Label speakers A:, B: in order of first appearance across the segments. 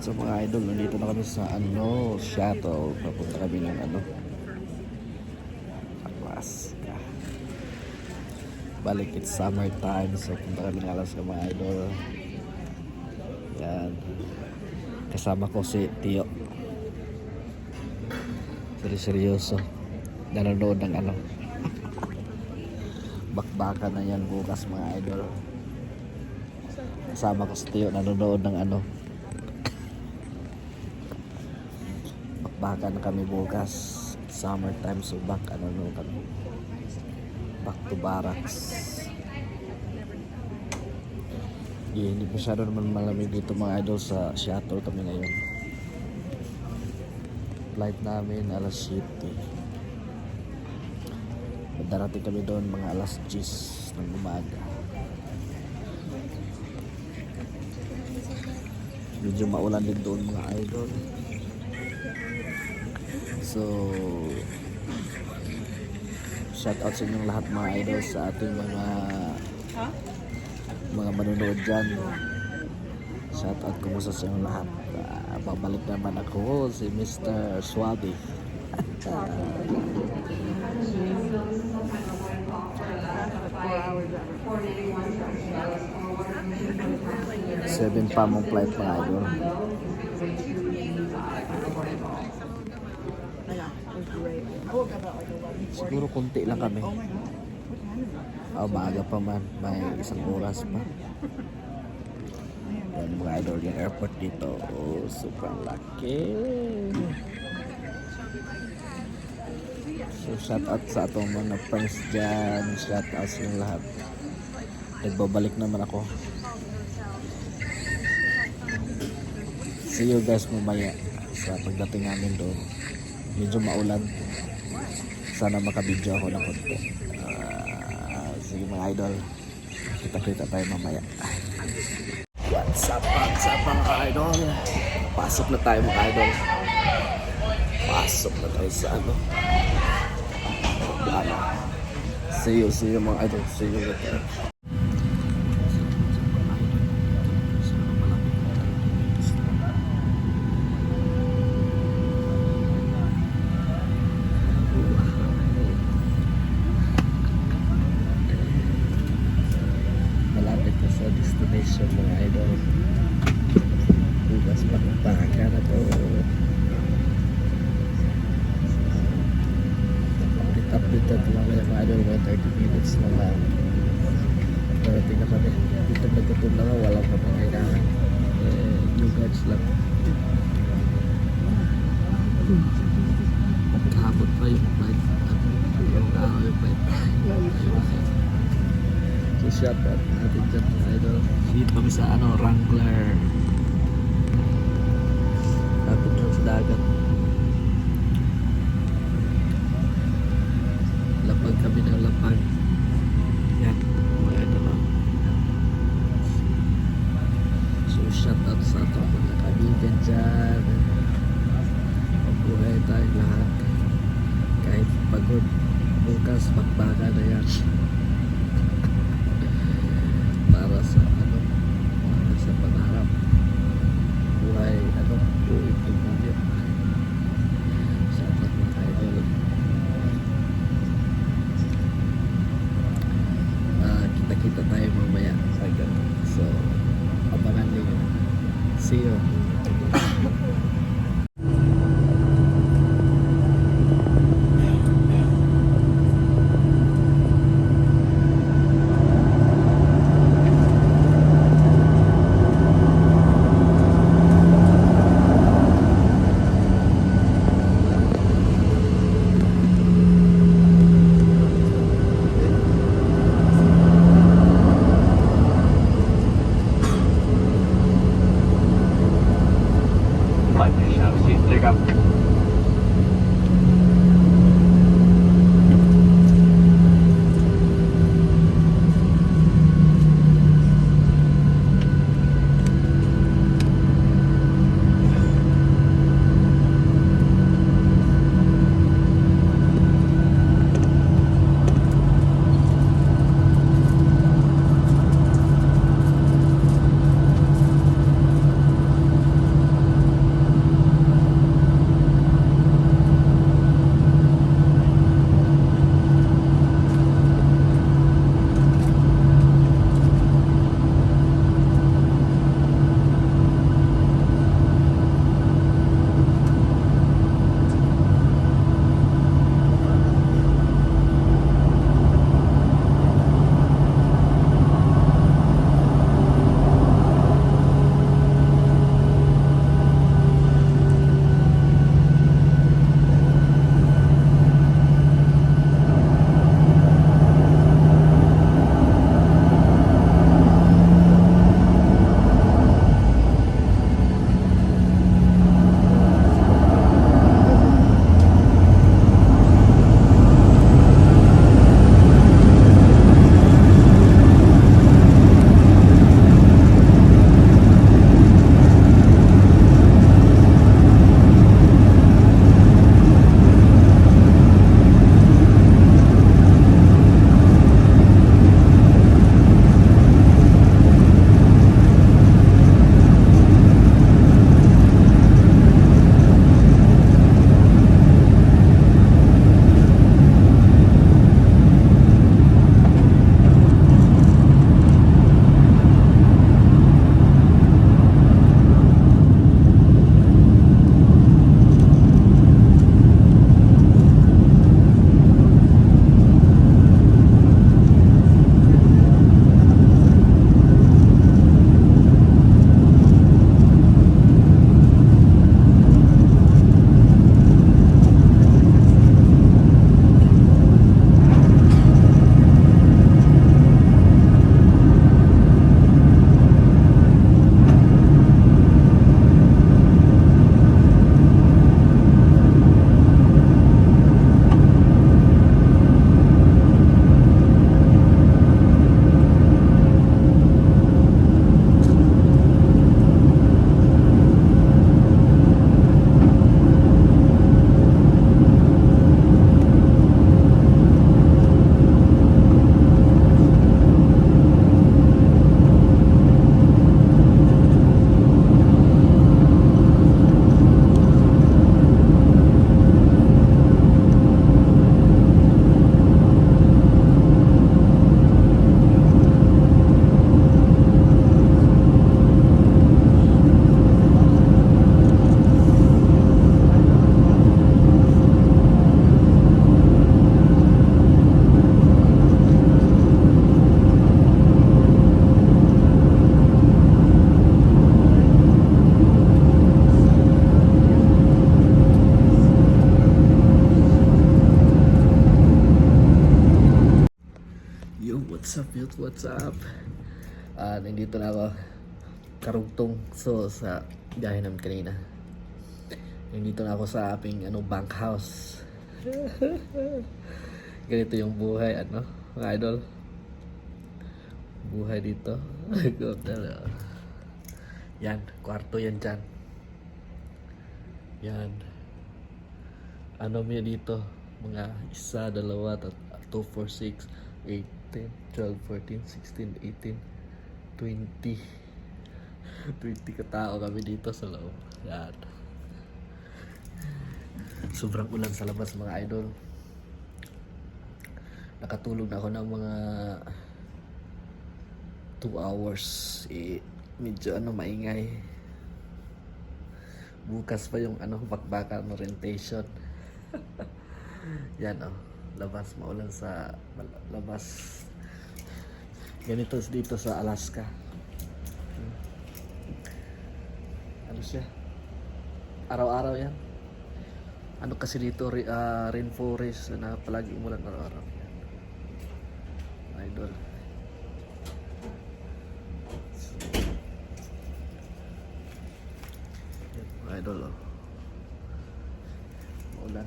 A: So mga idol, nandito na kami sa shuttle. Papunta kami ng Alaska. Balik, it's summertime. So punta kami ng Alaska mga idol. Yan. Kasama ko si Tio. Seryoso. Nanonood ng bakbakan na yan bukas mga idol. Kasama ko si Tio, nanonood ng bakbakan na kami bukas. Summertime, so back kami. Back to barracks. Hindi masyado naman malamig dito mga idol sa shuttle kami ngayon. Flight namin alas 7. Darating kami doon mga alas 10 ng umaga. Medyo maulan din doon mga idol. So shout out sa inyong lahat mga idol, sa ating mga manonood dyan. Shout out, kumusta sa inyong lahat. Babalik naman ako, si Mr. Suave. 7 pa mong flight mga idol. Siguro konti lang kami. Maaga pa man, may 1 oras pa. Yan mga idol, yung airport dito. Oh, super laki. So shout out sa atong mga friends dyan. Shout out sa yung lahat. Nagbabalik naman ako. See you guys mamaya sa pagdating namin doon. Medyo maulan. Sana makabidyo ako ng konti. Sige mga idol, kita tayo mamaya. What's up mga idol? Pasok na tayo mga idol. Pasok na tayo sa See you mga idol. See you later. Destination mga idol. Bukas pakapaka na to. Update lang mga idol. 30 minutes na lang. Darating na kami. Dito nagtutum na nga. Walang kapangailangan. New guards lang. Kahapon pa yung flight. Yung flight. So shout out natin dyan mga idol. Dito kami sa Wrangler. Tapos lang sa dagat. Lapag kami ng lapag. Yan mga idol. So shout out sa atong mga kaibigan dyan. Pagbuhay tayong lahat. Kahit pagod, bukas magbaga na yan. Para sa pangarap buhay buhay pagbuhay sa apat mga idol. Kita tayo mamaya agad, so abangan nyo. See you. What's up, youth? What's up? Nandito na ako. Karugtong. So, sa biyahe namin kanina. Nandito na ako sa aming bank house. Ganito yung buhay, mga idol. Buhay dito. Yan, kwarto yan dyan. Yan. Mo dito? Mga 1, 2, 2, 4, 6, 8, 10, 12, 14, 16, 18, 20. 20 katao kami dito sa loob. Yan. Sobrang ulan sa labas, mga idol. Nakatulog na ako ng mga 2 hours. Medyo maingay. Bukas pa yung bakbakan orientation. Yan labas, maulan sa labas. Ganito dito sa Alaska. Ano siya? Araw-araw yan. Kasi dito rainforest na palagi umulan araw-araw. Yan. Idol. Idol maulan.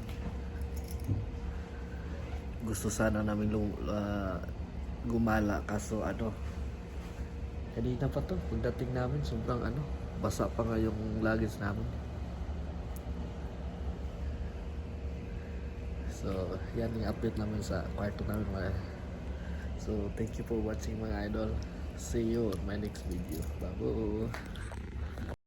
A: Gusto sana namin gumala kaso kanina pa to pagdating namin sobrang basa pa nga yung luggage namin. So yan yung update namin sa kwarto namin so thank you for watching, mga idol. See you on my next video. Bye.